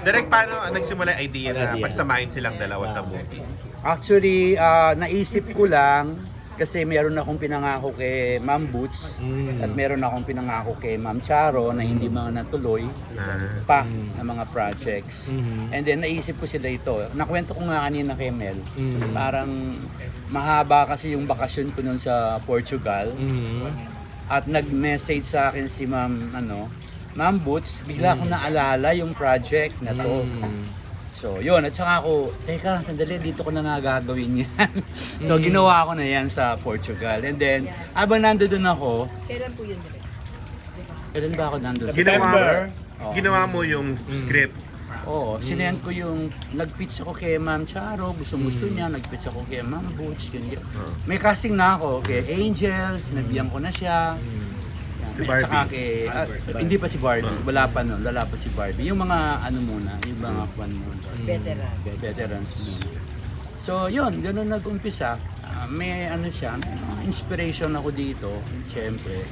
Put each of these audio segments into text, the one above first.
Direk, paano nagsimula yung idea na pagsamahin silang dalawa sa movie? Actually, naisip ko lang kasi meron akong pinangako kay Ma'am Boots at meron akong pinangako kay Ma'am Charo na hindi mga natuloy pa na mga projects. And then naisip ko sila ito. Nakwento ko nga kanina kay Mel. Parang mahaba kasi yung bakasyon ko nun sa Portugal. At nag-message sa akin si Ma'am Boots, bigla ko naalala yung project na to. So, yun. At saka ako, teka, sandali, dito ko na nga gagawin yan. So, ginawa ko na yan sa Portugal. And then, habang nandoon ako, Kailan po yun, Direk? kailan ba ako nandoon? Ginawa mo yung script. Oo, sinend ko yung, nag-pitch ako kay Ma'am Charo, gusto niya, nag-pitch ako kay Ma'am Boots, yun. May casting na ako kay Angels, nabiyang ko na siya. Si At saka Barbie. hindi pa si Barbie, wala pa nun, wala pa si Barbie. Yung mga ano muna, yung mga kwan muna. Veterans muna. So yun, ganun nag-umpisa. May ano siya, may mga inspiration ako dito, siyempre,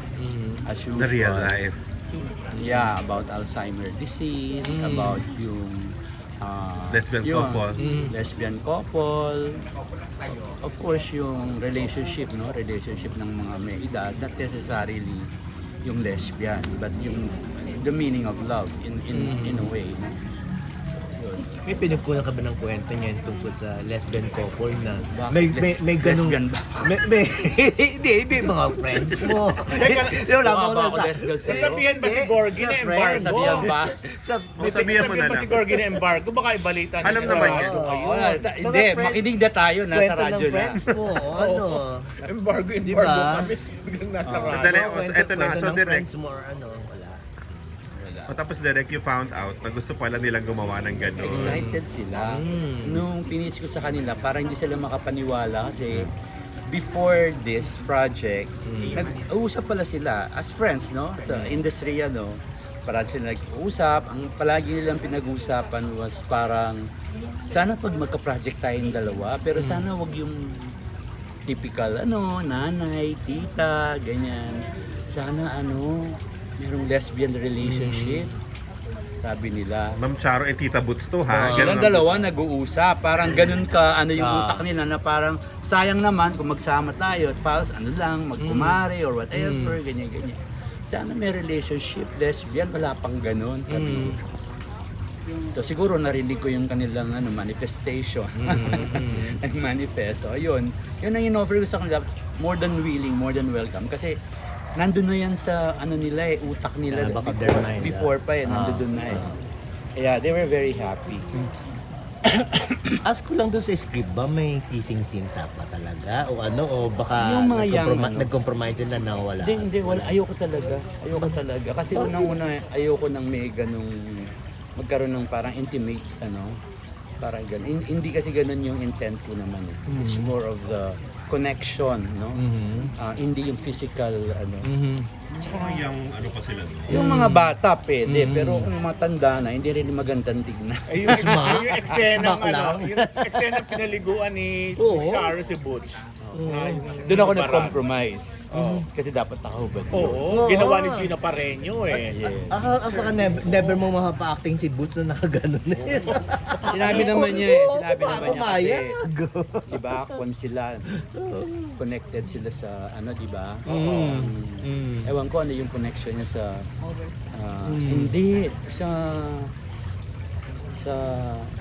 as usual. Na real life. Yeah, about Alzheimer disease, about yung Lesbian couple. lesbian couple. Of course, yung relationship ng mga may edad, not necessarily yung lesbian, but yung the meaning of love in a way. No? May pinagkunan ka ba ng kwento niyan tungkol sa lesbian couple na Bakit may ganung lesbian ba? hindi mga friends mo. Wala Mukha mo ba na ako lesbian sa'yo? Sasabihan ba si Gorgie na embargo? Sabihan ba? Sabihan mo na Sasabihan ba lang. si Gorgie na embargo? Baka ibalita niya Alam sa naman radyo niya. ngayon. Wala, hindi, makinig na tayo, nasa Kwento ng radyo na. friends mo. Ano? Embargo Diba? kami. Biglang nasa Dali, radyo. eto na, so ng direct. friends mo or ano, wala. O tapos direct you found out na gusto pala nilang gumawa ng gano'n. Excited sila. Nung pinitch ko sa kanila, parang hindi sila makapaniwala kasi before this project, nag-uusap pala sila as friends, no? Sa industry, parang sila nag-uusap. Ang palagi nilang pinag-uusapan was parang, sana pag magka-project tayong dalawa, pero sana wag yung typical, nanay, tita, ganyan. Sana, merong lesbian relationship. Sabi nila. Ma'am Charo and Tita Boots to ha. Silang Ganun ang- dalawa nag-uusap. Parang ganun ka, yung utak nila na parang sayang naman kung magsama tayo at para magkumare or whatever, ganyan. Sana may relationship, lesbian, wala pang ganun. Sabi. So siguro narinig ko yung kanilang manifestation. Nag-manifest. So ayun, yun ang in-offer ko sa kanila, more than willing, more than welcome. Kasi nandun na yan sa nila utak nila Back of their mind, before pa nandun na Yeah, they were very happy. Ask ko lang doon sa script ba, may kissing scene pa talaga? O ano? O baka Yung mga nag-compromise sila na wala? Hindi, wala. Ayoko talaga. Kasi unang-una, ayoko nang may ganung magkaroon ng parang intimate, parang ganun. Hindi kasi ganun yung intent ko naman. It's more of the connection, hindi yung physical, Tsaka yung ano pa sila. Yung mga bata, pwede. Pero kung matanda na, hindi rin magandang tignan. Ay, yung eksena, Smack lang. yung eksena pinaliguan ni Oo. Charo si Butch. Doon ako nag-compromise. Kasi dapat ako ba? Oo, ginawa ni Gina Pareño eh. Yes. Saka never mo mapapa-acting si Boots na nakaganon eh. Sinabi naman niya sinabi naman niya kasi, Pumayag. di ba, sila, connected sila sa, di ba? Ewan ko ano yung connection niya sa, hindi, sa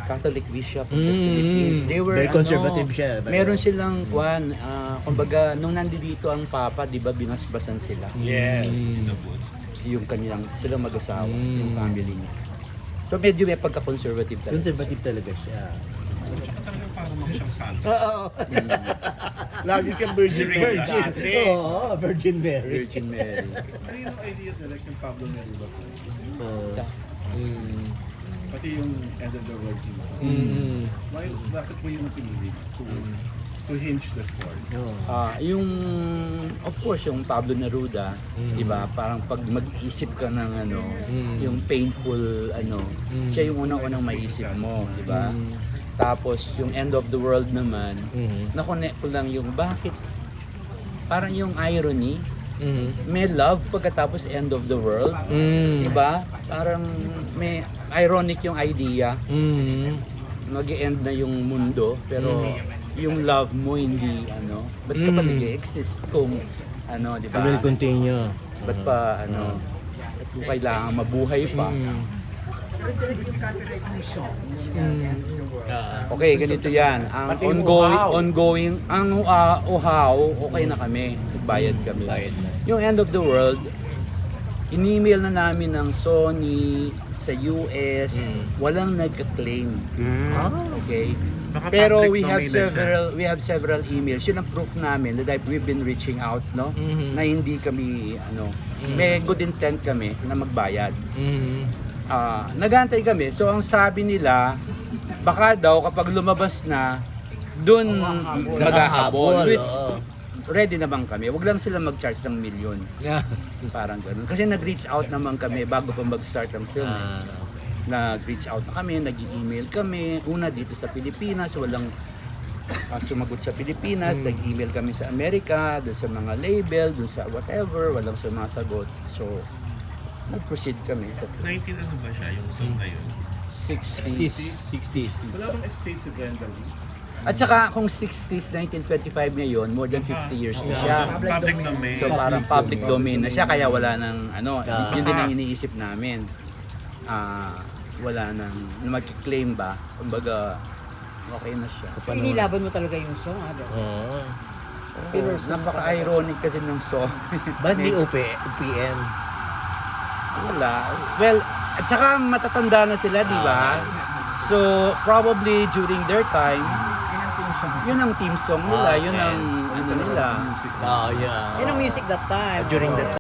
Catholic Bishop of the Philippines. They were, Very conservative siya. Meron silang, kumbaga, nung nandito ang Papa, di ba, binasbasan sila. Yes. Yung kanilang, silang mag-asawa, yung family niya. So medyo may pagka-conservative talaga. Conservative talaga siya. Tsaka talagang parang mga siyang santo. Oo. Lagi siyang Virgin Mary dati. Oo, Virgin Mary. Virgin Mary. Ano yung idea talaga yung Pablo Neruda? Mm. Pati yung End of the World team. Bakit mo yung pinili to hinge the story? Yung of course yung Pablo Neruda, 'di ba? Parang pag mag-isip ka ng yung painful siya yung unang-unang maiisip mo, 'di ba? Tapos yung End of the World naman, na-connect ko lang yung bakit parang yung irony, may love pagkatapos End of the World, 'di ba? Parang may ironic yung idea. Mag-end na yung mundo, pero yung love mo hindi, ba't ka pa nag-exist kung, di ba? Will continue. Ba't pa, ba't mo kailangan mabuhay pa? Okay, ganito yan. Ang Pati yung ongoing, ang uhaw, okay na kami. Nagbayad kami. Yung end of the world, in-email na namin ng Sony sa US, walang nagka-claim. Okay? Baka Pero public we have domain na siya. several emails. Yun ang proof namin that we've been reaching out, no? Na hindi kami may good intent kami na magbayad. Nagantay kami. So ang sabi nila, baka daw kapag lumabas na, dun maghahabol. Which ready naman kami. Wag lang sila mag-charge ng milyon. Parang ganun. Kasi nag-reach out naman kami bago pa mag-start ang film. Nag-reach out na kami, nag-email kami. Una dito sa Pilipinas, walang sumagot sa Pilipinas. Nag-email kami sa Amerika, doon sa mga label, doon sa whatever, walang sumasagot. So, nag-proceed kami. 19 ano ba siya, yung song na yun? 60s. Wala bang estate si Brenda Lee? At saka kung 60s, 1925 ngayon, more than 50 years na siya. Public domain. So parang public domain na siya, kaya wala nang yun din ang iniisip namin. Wala nang mag-claim ba, kumbaga okay na siya. So, inilaban mo talaga yung song, Pero napaka-ironic kasi ng song. Ba't di OPM? Wala. Well, at saka matatanda na sila, di ba? So, probably during their time, yun ang team song nila, yun ang ano nila. Yeah. Yun ang music that time. During that